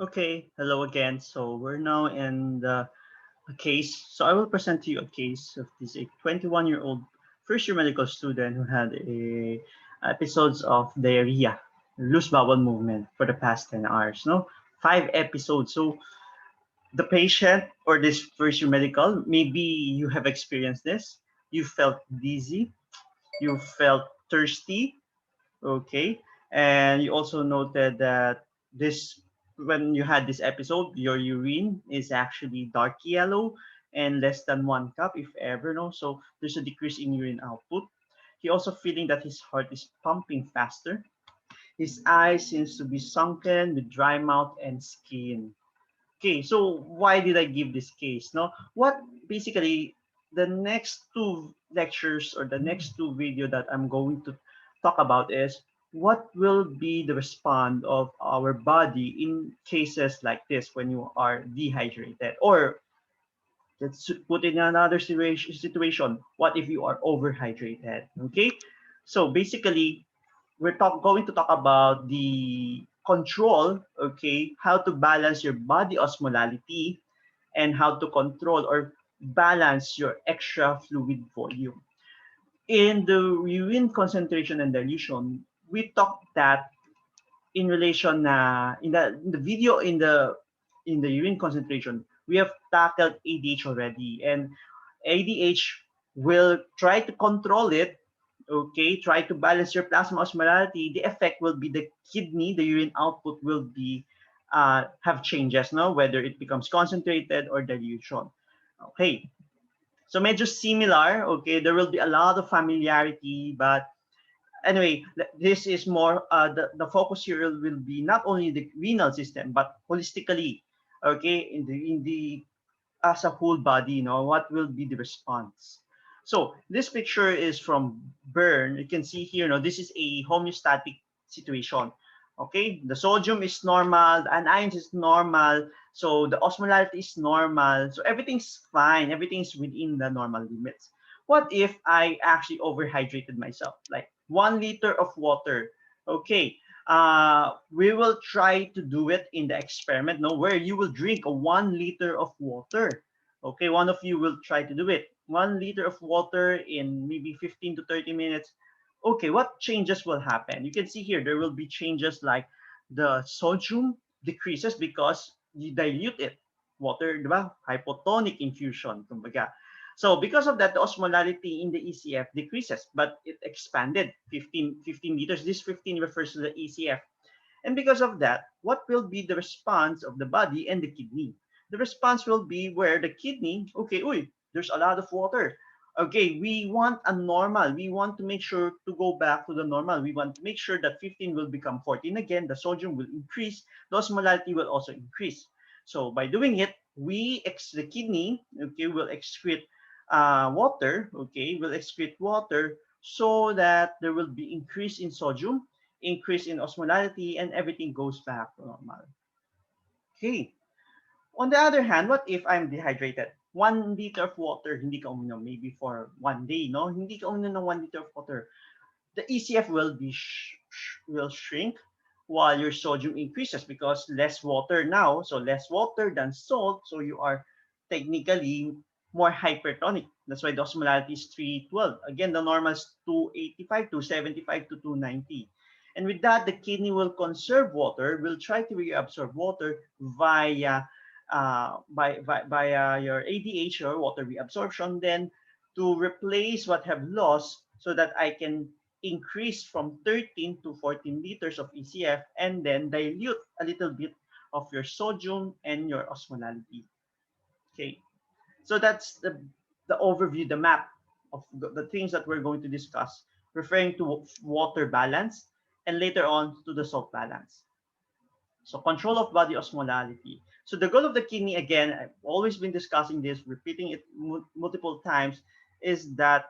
Okay, hello again. So we're now in the a case. So I will present to you a case of this a 21-year-old first-year medical student who had a episodes of diarrhea, loose bowel movement for the past 10 hours. No, 5 episodes. So the patient or this first-year medical, maybe you have experienced this. You felt dizzy. You felt thirsty. Okay. And you also noted that this when you had this episode, your urine is actually dark yellow and less than 1 cup, if ever, no. So there's a decrease in urine output. He also feeling that his heart is pumping faster. His eyes seems to be sunken with dry mouth and skin. Okay, so why did I give this case? No, what basically the next two lectures or the next two video that I'm going to talk about is what will be the response of our body in cases like this when you are dehydrated, or let's put in another situation, what if you are overhydrated? Okay, so basically going to talk about the control, okay, how to balance your body osmolality and how to control or balance your extra fluid volume. In the urine concentration and dilution, we talked that in relation in the video in the urine concentration, we have tackled ADH already, and ADH will try to control it. Okay, try to balance your plasma osmolality. The effect will be the kidney, the urine output will be have changes, no, whether it becomes concentrated or dilution. Okay, so medyo similar. Okay, there will be a lot of familiarity, but anyway, this is more the focus here will be not only the renal system but holistically, okay, in the as a whole body, what will be the response. So this picture is from burn. You can see here, this is a homeostatic situation. Okay, the sodium is normal, the anions is normal, so the osmolality is normal, so everything's fine, everything's within the normal limits. What if I actually overhydrated myself, like 1 liter of water? Okay, we will try to do it in the experiment, no, where you will drink a 1 liter of water. Okay, one of you will try to do it. 1 liter of water in maybe 15 to 30 minutes. Okay, what changes will happen? You can see here there will be changes like the sodium decreases because you dilute it. Water, di ba? Hypotonic infusion, kumbaga. So because of that, the osmolality in the ECF decreases, but it expanded 15 liters. This 15 refers to the ECF. And because of that, what will be the response of the body and the kidney? The response will be where the kidney, okay, uy, there's a lot of water. Okay, we want a normal. We want to make sure to go back to the normal. We want to make sure that 15 will become 14 again. The sodium will increase. The osmolality will also increase. So by doing it, the kidney, okay, will excrete water, okay, will excrete water so that there will be increase in sodium, increase in osmolality, and everything goes back to normal. Okay. On the other hand, what if I'm dehydrated? 1 liter of water, hindi ka uminom, maybe for 1 day, no? Hindi ka uminom ng 1 liter of water. The ECF will shrink while your sodium increases because less water now, so less water than salt, so you are technically more hypertonic. That's why the osmolality is 312. Again, the normal is 285, 275 to 290. And with that, the kidney will conserve water, will try to reabsorb water via your ADH or water reabsorption, then to replace what have lost so that I can increase from 13 to 14 liters of ECF and then dilute a little bit of your sodium and your osmolality. Okay, so that's the overview, the map of the things that we're going to discuss, referring to water balance and later on to the salt balance. So control of body osmolality. So the goal of the kidney, again, I've always been discussing this, repeating it multiple times, is that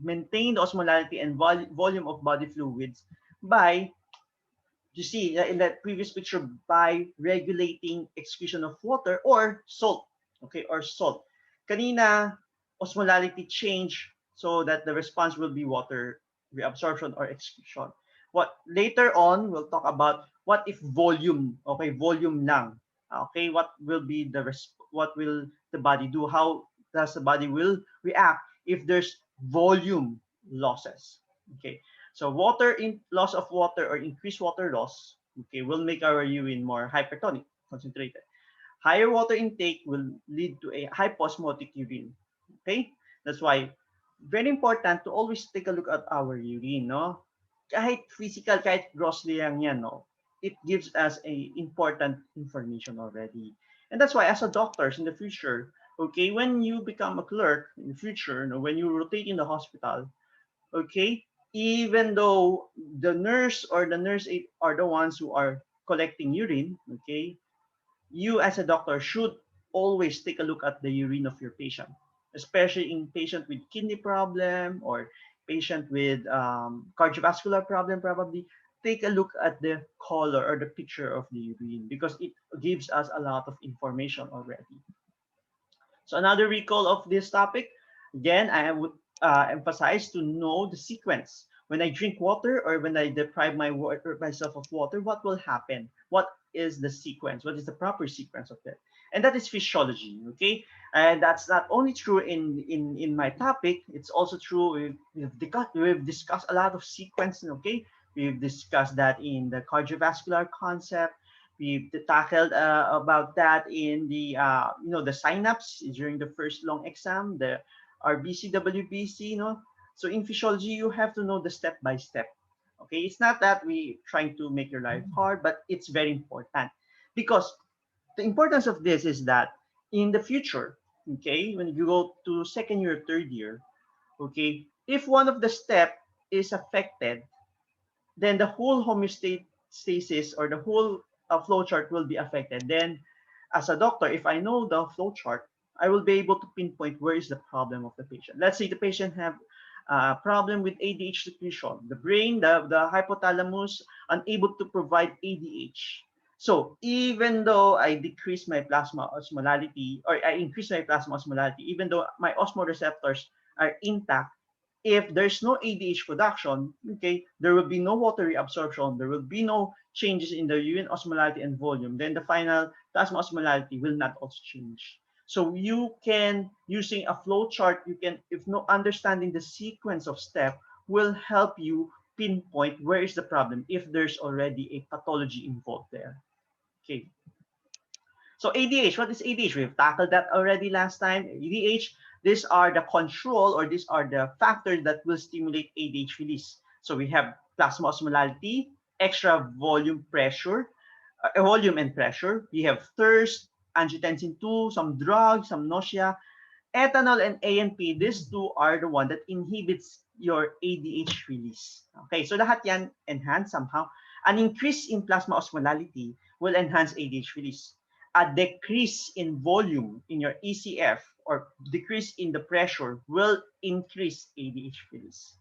maintain the osmolality and volume of body fluids by, you see in that previous picture, by regulating excretion of water or salt, okay, or salt. Kanina, osmolality change so that the response will be water reabsorption or excretion. What later on we'll talk about what if volume, okay, volume lang. Okay, what will be what will the body do? How does the body will react if there's volume losses? Okay, so loss of water or increased water loss, okay, will make our urine more hypertonic, concentrated. Higher water intake will lead to a hyposmotic urine. Okay? That's why very important to always take a look at our urine, no? Kahit physical, kahit grossly lang yan, no? It gives us a important information already. And that's why as a doctors in the future, okay, when you become a clerk in the future, no, when you rotate in the hospital, okay, even though the nurse or the nurse aide are the ones who are collecting urine, okay, you as a doctor should always take a look at the urine of your patient, especially in patient with kidney problem or patient with cardiovascular problem. Probably take a look at the color or the picture of the urine because it gives us a lot of information already. So another recall of this topic, again, I would emphasize to know the sequence. When I drink water or when I deprive myself of water, what will happen? What is the sequence? What is the proper sequence of it? And that is physiology, okay? And that's not only true in my topic, it's also true, we've discussed a lot of sequence, okay? We've discussed that in the cardiovascular concept, we tackled about that in the the synapse during the first long exam, the RBC, WBC, So in physiology, you have to know the step by step. Okay, it's not that we trying to make your life hard, but it's very important because the importance of this is that in the future, okay, when you go to second year, third year, okay, if one of the step is affected, then the whole homeostasis or the whole flow chart will be affected. Then, as a doctor, if I know the flow chart, I will be able to pinpoint where is the problem of the patient. Let's say the patient have a problem with ADH secretion. The brain, the hypothalamus, unable to provide ADH. So even though I decrease my plasma osmolality or I increase my plasma osmolality, even though my osmoreceptors are intact, if there's no ADH production, okay, there will be no water reabsorption, there will be no changes in the urine osmolality and volume, then the final plasma osmolality will not also change. So you can, using a flow chart, you can, if no understanding the sequence of step, will help you pinpoint where is the problem if there's already a pathology involved there. Okay. So ADH, what is ADH? We've tackled that already last time. ADH, these are the control or these are the factors that will stimulate ADH release. So we have plasma osmolality, extra volume and pressure. We have thirst, angiotensin 2, some drugs, some nausea. Ethanol and ANP, these two are the one that inhibits your ADH release. Okay, so lahat yan enhance somehow. An increase in plasma osmolality will enhance ADH release. A decrease in volume in your ECF or decrease in the pressure will increase ADH release.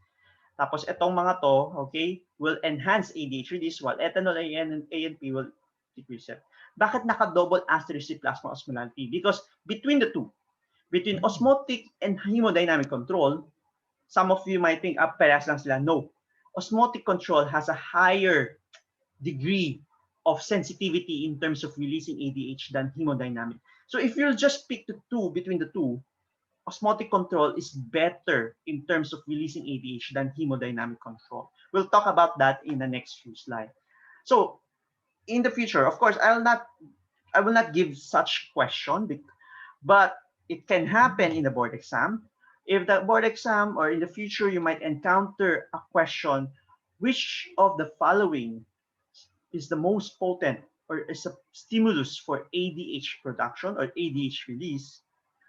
Tapos itong mga to, okay, will enhance ADH release while ethanol and ANP will decrease it. Bakit naka-double asterisk si plasma osmolality? Because between the two, between osmotic and hemodynamic control, some of you might think, parehas lang sila. No. Osmotic control has a higher degree of sensitivity in terms of releasing ADH than hemodynamic. So if you'll just pick the two, between the two, osmotic control is better in terms of releasing ADH than hemodynamic control. We'll talk about that in the next few slides. So in the future, of course, I will not give such question, but it can happen in the board exam. If the board exam or in the future you might encounter a question, which of the following is the most potent or is a stimulus for ADH production or ADH release,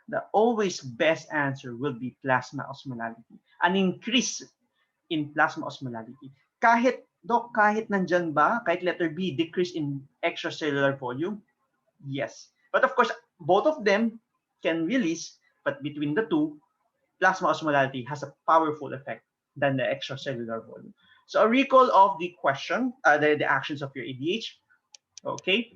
the always best answer will be plasma osmolality. An increase in plasma osmolality. Kahit nandyan ba, kahit letter B, decrease in extracellular volume? Yes. But of course, both of them can release, but between the two, plasma osmolality has a powerful effect than the extracellular volume. So a recall of the question, the actions of your ADH. Okay.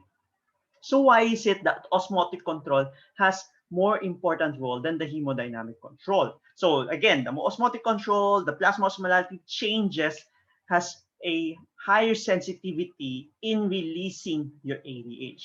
So why is it that osmotic control has more important role than the hemodynamic control? So again, the osmotic control, the plasma osmolality changes has a higher sensitivity in releasing your ADH.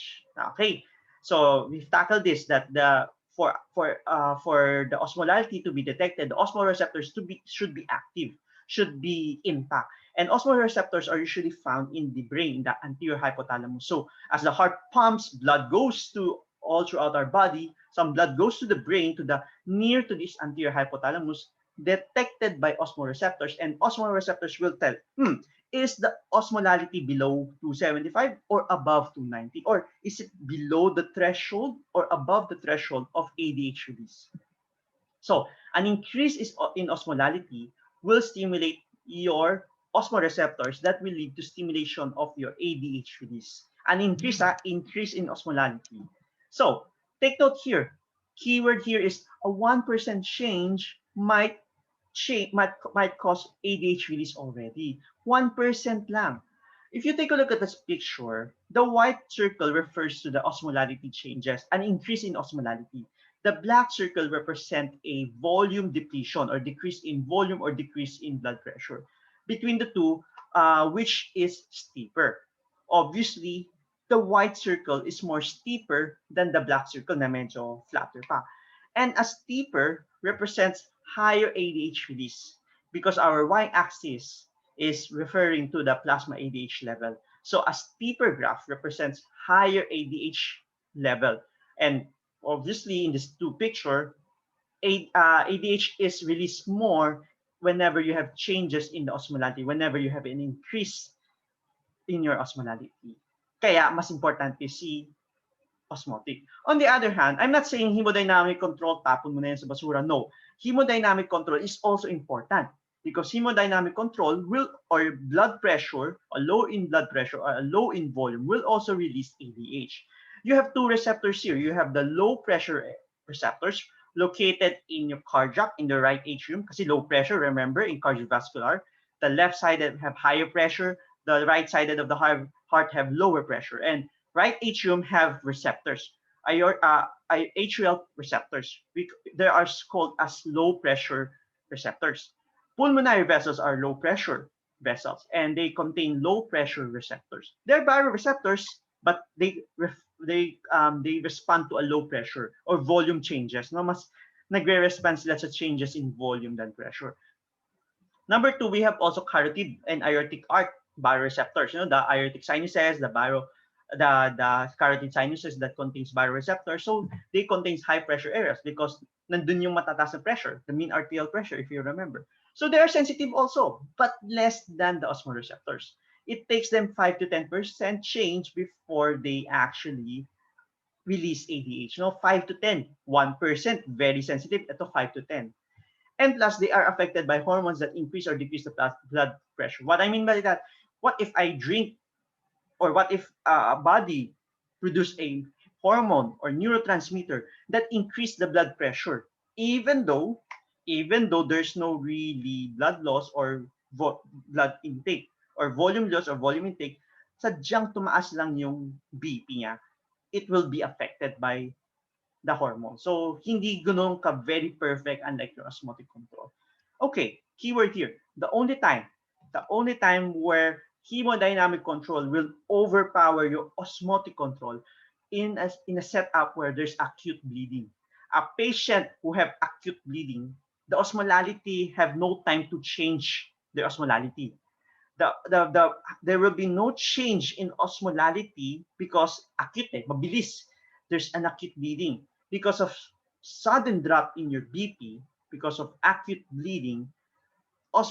Okay, so we've tackled this that the for the osmolality to be detected, the osmoreceptors to be should be active, should be intact. And osmoreceptors are usually found in the brain, the anterior hypothalamus. So as the heart pumps, blood goes to all throughout our body. Some blood goes to the brain, to the near to this anterior hypothalamus, detected by osmoreceptors, and osmoreceptors will tell, is the osmolality below 275 or above 290, or is it below the threshold or above the threshold of ADH release? So an increase in osmolality will stimulate your osmoreceptors that will lead to stimulation of your ADH release. An increase in osmolality. So take note here. Keyword here is a 1% change might cause ADH release already. 1% lang. If you take a look at this picture, the white circle refers to the osmolality changes, an increase in osmolality. The black circle represent a volume depletion or decrease in volume or decrease in blood pressure. Between the two, which is steeper? Obviously, the white circle is more steeper than the black circle na medyo flatter pa. And a steeper represents higher ADH release because our y-axis is referring to the plasma ADH level. So a steeper graph represents higher ADH level. And obviously in this two picture, ADH is released more whenever you have changes in the osmolality, whenever you have an increase in your osmolality. Kaya mas importante si osmotic. On the other hand, I'm not saying hemodynamic control, tapon mo na yan sa basura. No. Hemodynamic control is also important because hemodynamic control will, or blood pressure, a low in blood pressure or a low in volume will also release ADH. You have two receptors here. You have the low pressure receptors located in your cardiac, in the right atrium, kasi low pressure, remember, in cardiovascular. The left sided have higher pressure, the right sided of the heart have lower pressure. And right atrium have receptors, atrial receptors. They are called as low pressure receptors. Pulmonary vessels are low pressure vessels, and they contain low pressure receptors. They're baroreceptors, but they respond to a low pressure or volume changes. No, mas nagre-respond sila sa changes in volume than pressure. Number two, we have also carotid and aortic arc baroreceptors. You know, the aortic sinuses, the carotid sinuses that contains baroreceptors. So they contains high pressure areas because nandun yung matataas na pressure, the mean arterial pressure, if you remember. So they are sensitive also, but less than the osmoreceptors. It takes them 5 to 10% change before they actually release ADH. No, 5 to 10, 1%, very sensitive. Ito 5 to 10. And plus, they are affected by hormones that increase or decrease the blood pressure. What I mean by that, what if I drink, or what if a body produce a hormone or neurotransmitter that increase the blood pressure, even though there's no really blood loss or blood intake or volume loss or volume intake, sadyang tumaas lang yung BP niya, it will be affected by the hormone. So, hindi ganun ka very perfect unlike your osmotic control. Okay, keyword here. The only time where hemodynamic control will overpower your osmotic control in a setup where there's acute bleeding. A patient who have acute bleeding, the osmolality have no time to change their osmolality. There will be no change in osmolality because acute, mabilis. There's an acute bleeding. Because of sudden drop in your BP, because of acute bleeding, the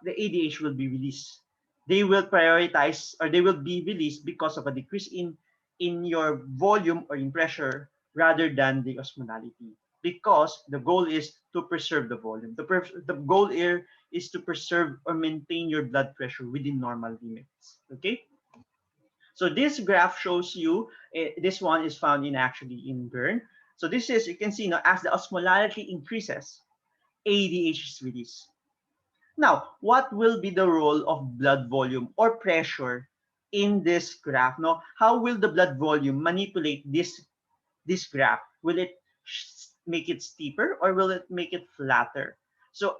ADH will be released. They will prioritize, or they will be released because of a decrease in your volume or in pressure rather than the osmolality. Because the goal is to preserve the volume. The goal here is to preserve or maintain your blood pressure within normal limits. Okay? So this graph shows you, this one is found in Bern. So this is, you can see now, as the osmolality increases, ADH is released. Now, what will be the role of blood volume or pressure in this graph? No, how will the blood volume manipulate this graph? Will it make it steeper or will it make it flatter? So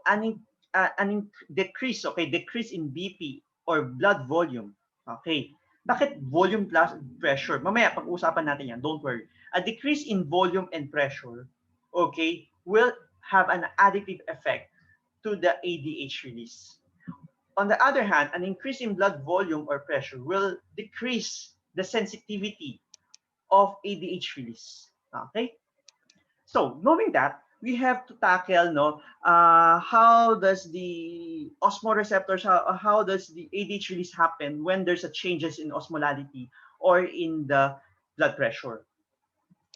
decrease in BP or blood volume. Okay. Bakit volume plus pressure? Mamaya pag-usapan natin yan. Don't worry. A decrease in volume and pressure, okay, will have an additive effect to the ADH release. On the other hand, an increase in blood volume or pressure will decrease the sensitivity of ADH release. Okay? So, knowing that, we have to tackle how does the osmoreceptors, how does the ADH release happen when there's a changes in osmolality or in the blood pressure.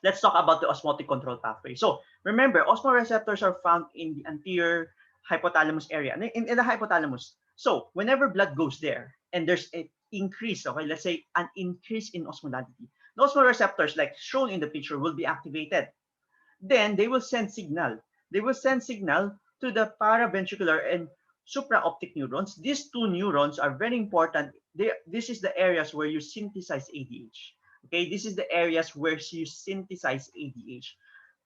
Let's talk about the osmotic control pathway. So remember, osmoreceptors are found in the anterior hypothalamus area, in the hypothalamus. So whenever blood goes there and there's an increase, okay, let's say an increase in osmolality, the osmoreceptors, like shown in the picture, will be activated. Then they will send signal. They will send signal to the paraventricular and supraoptic neurons. These two neurons are very important. This is the areas where you synthesize ADH. Okay, this is the areas where you synthesize ADH.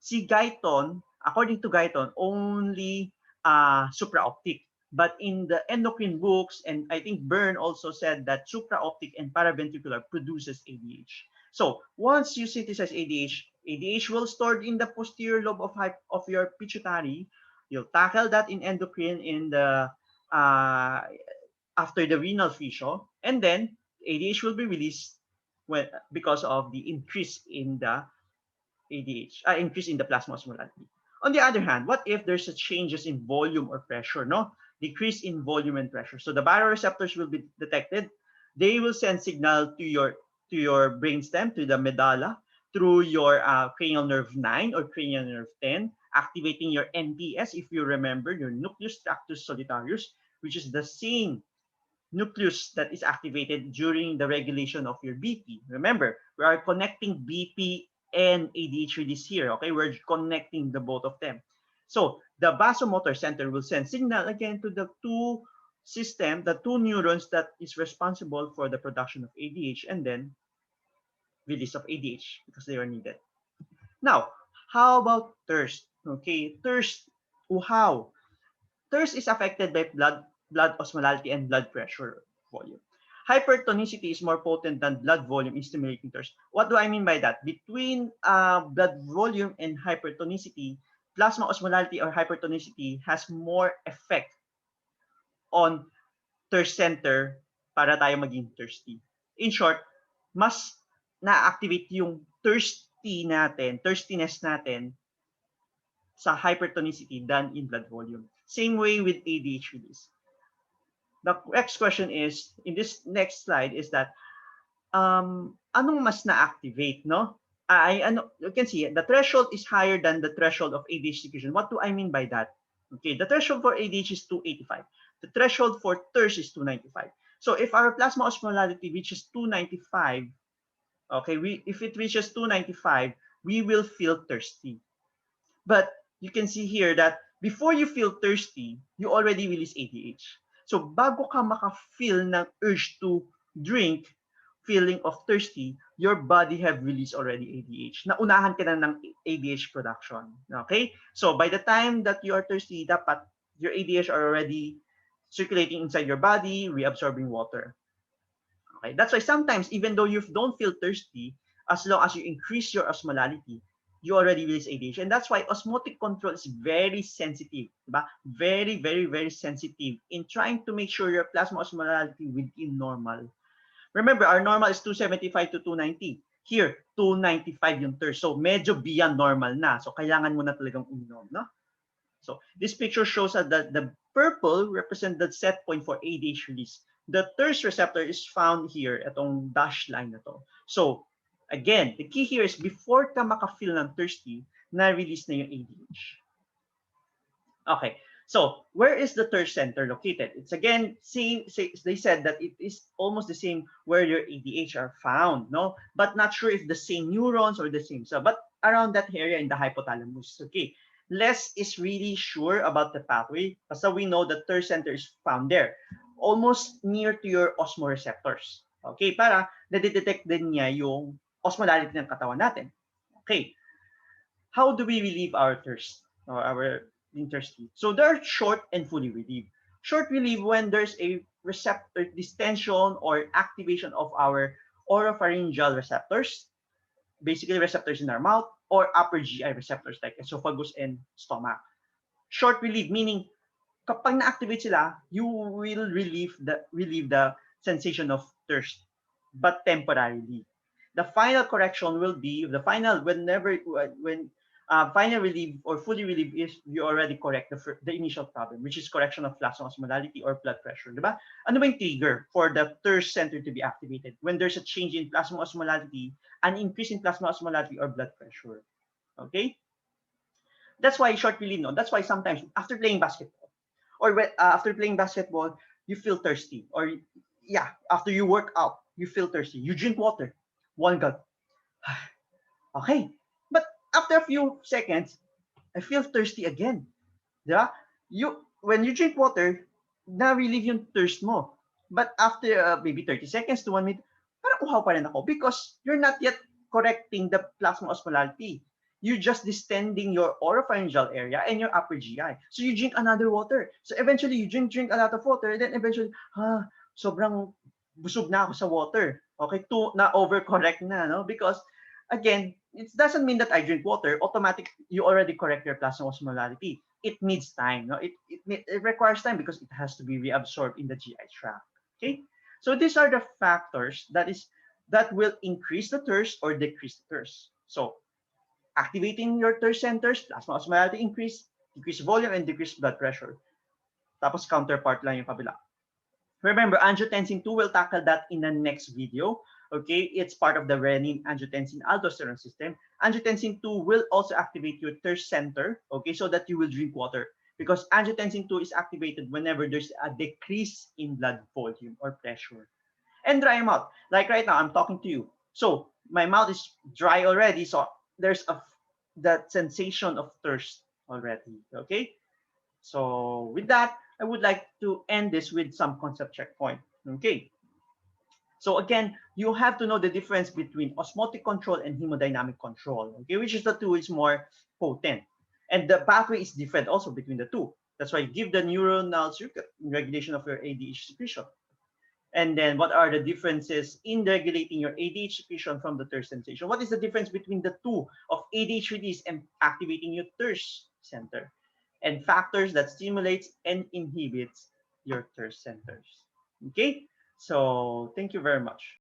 Si Guyton, according to Guyton, only supraoptic. But in the endocrine books, and I think Byrne also said that supraoptic and paraventricular produces ADH. So once you synthesize ADH, ADH will stored in the posterior lobe of your pituitary. You'll tackle that in endocrine in the uh, after the renal fissure, and then ADH will be released because of the increase in the increase in the plasma osmolality. On the other hand, what if there's a changes in volume or pressure, no? Decrease in volume and pressure. So the baroreceptors will be detected. They will send signal to your brainstem, to the medulla, through your cranial nerve 9 or cranial nerve 10, activating your NPS, if you remember, your nucleus tractus solitarius, which is the same nucleus that is activated during the regulation of your BP. Remember, we are connecting BP and ADH release here. Okay, we're connecting the both of them. So the vasomotor center will send signal again to the two neurons that is responsible for the production of ADH and then release of ADH because they are needed. Now, how about thirst? Okay, thirst. How? Thirst is affected by blood osmolality and blood pressure volume. Hypertonicity is more potent than blood volume in stimulating thirst. What do I mean by that? Between blood volume and hypertonicity, plasma osmolality or hypertonicity has more effect on thirst center para tayo maging thirsty. In short, mas na-activate yung thirstiness natin sa hypertonicity than in blood volume. Same way with ADH release. The next question is, in this next slide, is that anong mas na-activate, no? You can see the threshold is higher than the threshold of ADH secretion. What do I mean by that? Okay, the threshold for ADH is 285. The threshold for thirst is 295. So if our plasma osmolality reaches 295, okay, if it reaches 295, we will feel thirsty. But you can see here that before you feel thirsty, you already release ADH. So bago ka maka-feel ng urge to drink, feeling of thirsty, your body have released already ADH. Naunahan ka na ng ADH production. Okay? So by the time that you are thirsty, dapat your ADH are already circulating inside your body, reabsorbing water. Okay? That's why sometimes, even though you don't feel thirsty, as long as you increase your osmolality, you already release ADH. And that's why osmotic control is very sensitive. Diba? Very, very, very sensitive in trying to make sure your plasma osmolality within normal. Remember, our normal is 275 to 290. Here, 295 yung thirst. So, medyo beyond normal na. So, kailangan mo na talagang uminom, no? So, this picture shows that the purple represents the set point for ADH release. The thirst receptor is found here, itong dash line na to. So, again, the key here is before ka maka-feel ng thirsty, na-release na yung ADH. Okay. So, where is the thirst center located? It's again, they said that it is almost the same where your ADH are found, no? But not sure if the same neurons or the same. So, but around that area in the hypothalamus. Okay. Less is really sure about the pathway. So we know the thirst center is found there. Almost near to your osmoreceptors. Okay, para na-detect din niya yung osmolality ng katawan natin. Okay. How do we relieve our thirst or our thirsty? So they're short and fully relieved. Short relieve when there's a receptor distension or activation of our oropharyngeal receptors, basically receptors in our mouth, or upper GI receptors like esophagus and stomach. Short relief, meaning kapag na-activate sila, you will relieve the sensation of thirst, but temporarily. The final correction will be the final when final relief or fully relief is you already correct the initial problem, which is correction of plasma osmolality or blood pressure, di ba? Ano ba yung trigger for the thirst center to be activated? When there's a change in plasma osmolality, an increase in plasma osmolality or blood pressure. Okay? That's why short relief, no? That's why sometimes after playing basketball or after playing basketball, you feel thirsty. Or yeah, after you work out, you feel thirsty. You drink water, one gulp. Okay. But after a few seconds, I feel thirsty again. Yeah? When you drink water, na-relieve yung thirst mo. But after maybe 30 seconds to 1 minute, parang uhaw pa rin ako because you're not yet correcting the plasma osmolality. You're just distending your oropharyngeal area and your upper GI. So you drink another water. So eventually you drink a lot of water, and then eventually, sobrang busog na ako sa water. Okay, na overcorrect na, no? Because again, it doesn't mean that I drink water, automatic you already correct your plasma osmolality. It needs time. No? It requires time because it has to be reabsorbed in the GI tract. Okay, so these are the factors that will increase the thirst or decrease the thirst. So activating your thirst centers, plasma osmolality increase, decrease volume, and decrease blood pressure. Tapos counterpart lang yung kabila. Remember, angiotensin 2 will tackle that in the next video. Okay, it's part of the renin-angiotensin-aldosterone system. Angiotensin 2 will also activate your thirst center, okay, so that you will drink water. Because angiotensin 2 is activated whenever there's a decrease in blood volume or pressure. And dry mouth. Like right now, I'm talking to you. So my mouth is dry already, so there's that sensation of thirst already, okay? So with that, I would like to end this with some concept checkpoint. Okay. So again, you have to know the difference between osmotic control and hemodynamic control. Okay, which is the two is more potent, and the pathway is different also between the two. That's why you give the neuronal circuit regulation of your ADH secretion. And then what are the differences in regulating your ADH secretion from the thirst sensation? What is the difference between the two of ADH release and activating your thirst center? And factors that stimulates and inhibits your thirst centers. Okay, so thank you very much.